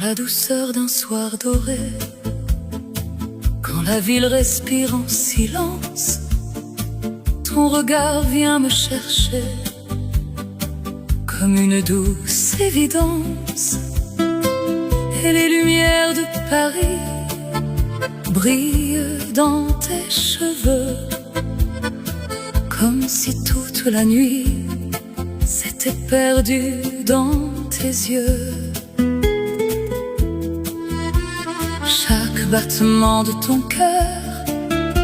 la douceur d'un soir doré, quand la ville respire en silence, ton regard vient me chercher comme une douce évidence. Et les lumières de Paris brillent dans tes cheveux, comme si toute la nuit s'était perdue dans tes yeux. Chaque battement de ton cœur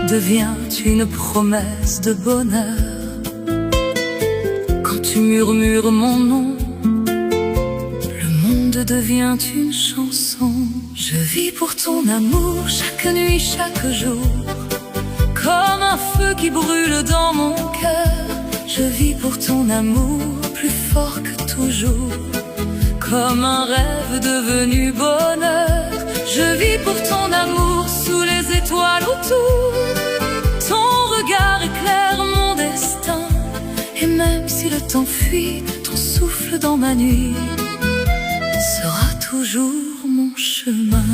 devient une promesse de bonheur. Quand tu murmures mon nom, le monde devient une chanson. Je vis pour ton amour chaque nuit, chaque jour, comme un feu qui brûle dans mon cœur. Je vis pour ton amour plus fort que toujours, comme un rêve devenu bonheur. Je vis pour ton amour sous les étoiles autour. Ton regard éclaire mon destin, et même si le temps fuit, ton souffle dans ma nuit sera toujours mon chemin.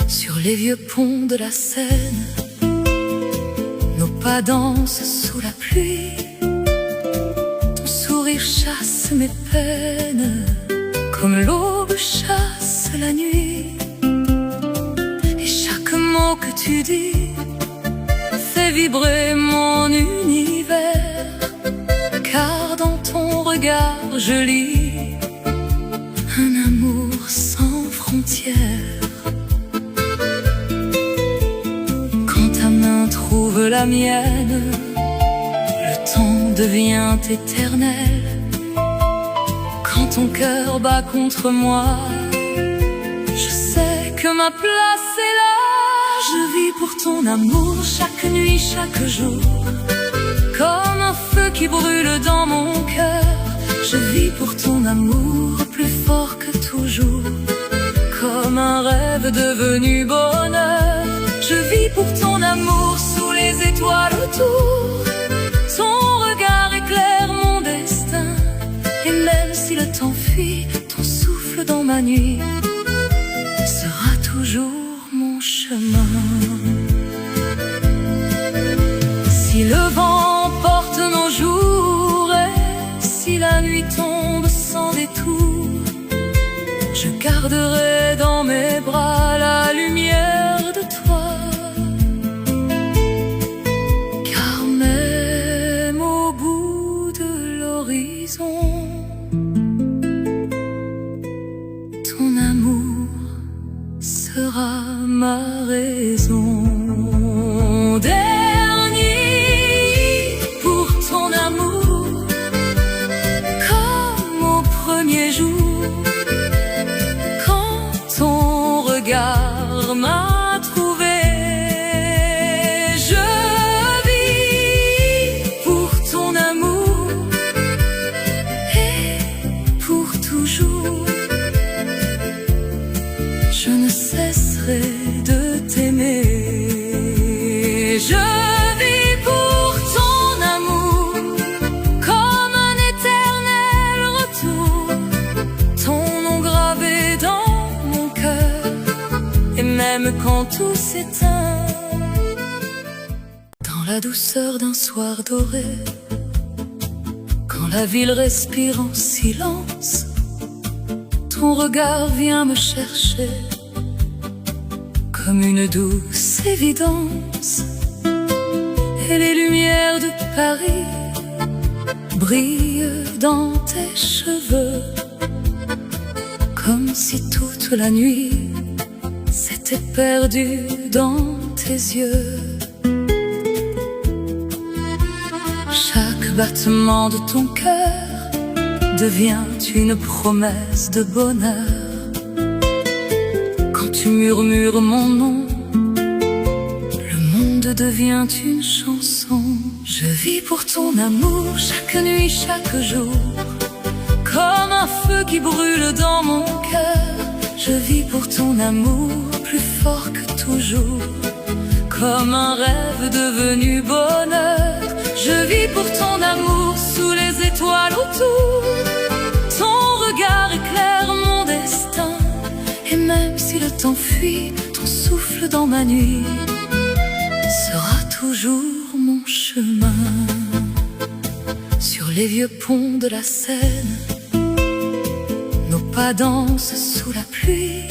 Sur les vieux ponts de la Seine, nos pas dansent sous la pluie. Ton sourire chasse mes peines, comme l'aube chasse la nuit. Et chaque mot que tu dis fait vibrer mon univers, car dans ton regard je lis un amour sans frontières. Quand ta main trouve la mienne, le temps devient éternel. Quand ton cœur bat contre moi, je sais que ma place est là. Je vis pour ton amour chaque nuit, chaque jour, comme un feu qui brûle dans mon cœur. Je vis pour ton amour plus fort que toujours, comme un rêve devenu bonheur. Je vis pour ton amour sous les étoiles autour. Ton regard éclaire mon destin, et même si le temps fuit, ton souffle dans ma nuit sera toujours mon chemin. Si le vent porte nos jours et si la nuit tombe sans détour, je garderai dans mes bras la lumière de toi. Car même au bout de l'horizon, ton amour sera ma raison. Dernier pour ton amour, comme au premier jour, quand ton regard m'a trouvé. Je vis pour ton amour et pour toujours. Je ne cesserai de t'aimer. Je vis pour ton amour comme un éternel retour. Ton nom gravé dans mon cœur, et même quand tout s'éteint, dans la douceur d'un soir doré, quand la ville respire en silence, ton regard vient me chercher comme une douce évidence. Et les lumières de Paris brillent dans tes cheveux, comme si toute la nuit s'était perdue dans tes yeux. Chaque battement de ton cœur devient une promesse de bonheur. Quand tu murmures mon nom, le monde devient une chanson. Je vis pour ton amour chaque nuit, chaque jour, comme un feu qui brûle dans mon cœur. Je vis pour ton amour plus fort que toujours, comme un rêve devenu bonheur. Je vis pour ton amour sous les étoiles autour. Ton regard éclaire mon destin, t'enfuis, ton souffle dans ma nuit sera toujours mon chemin. Sur les vieux ponts de la Seine, nos pas dansent sous la pluie.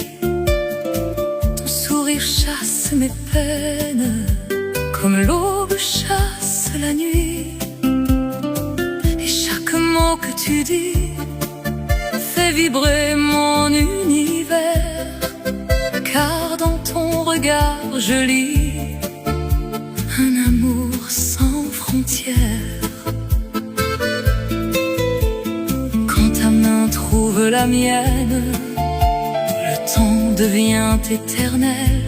Ton sourire chasse mes peines, comme l'aube chasse la nuit. Et chaque mot que tu dis fait vibrer mon univers, car dans ton regard je lis un amour sans frontières. Quand ta main trouve la mienne, le temps devient éternel.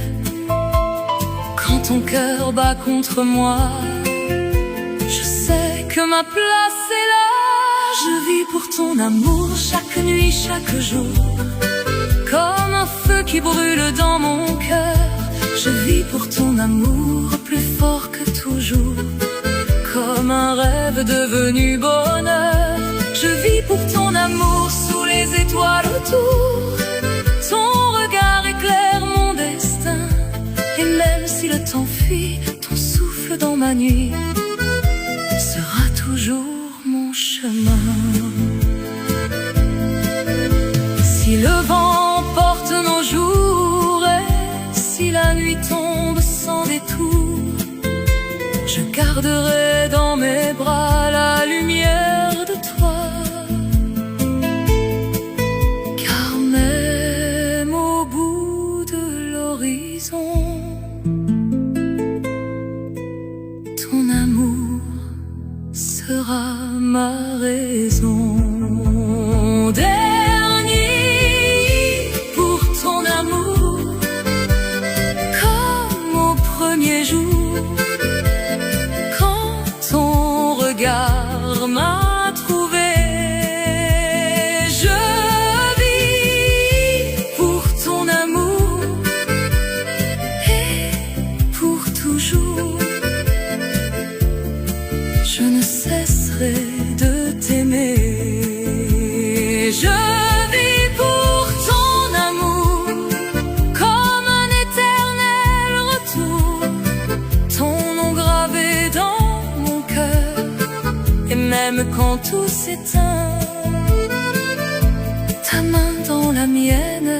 Quand ton cœur bat contre moi, je sais que ma place est là. Je vis pour ton amour chaque nuit, chaque jour, comme un feu qui brûle dans mon cœur. Je vis pour ton amour plus fort que toujours, comme un rêve devenu bonheur. Je vis pour ton amour sous les étoiles autour. Ton regard éclaire mon destin, et même si le temps fuit, ton souffle dans ma nuit sera toujours mon chemin. Si le vent porte nos jours et si la nuit tombe sans détour, je garderai dans mes bras la lumière de toi. Car même au bout de l'horizon, ton amour sera ma raison. Dernier pour ton amour, comme au premier jour, quand ton regard m'a trouvé. Je vis pour ton amour et pour toujours. Je ne cesserai de t'aimer. Je vis pour ton amour comme un éternel retour. Ton nom gravé dans mon cœur, et même quand tout s'éteint, ta main dans la mienne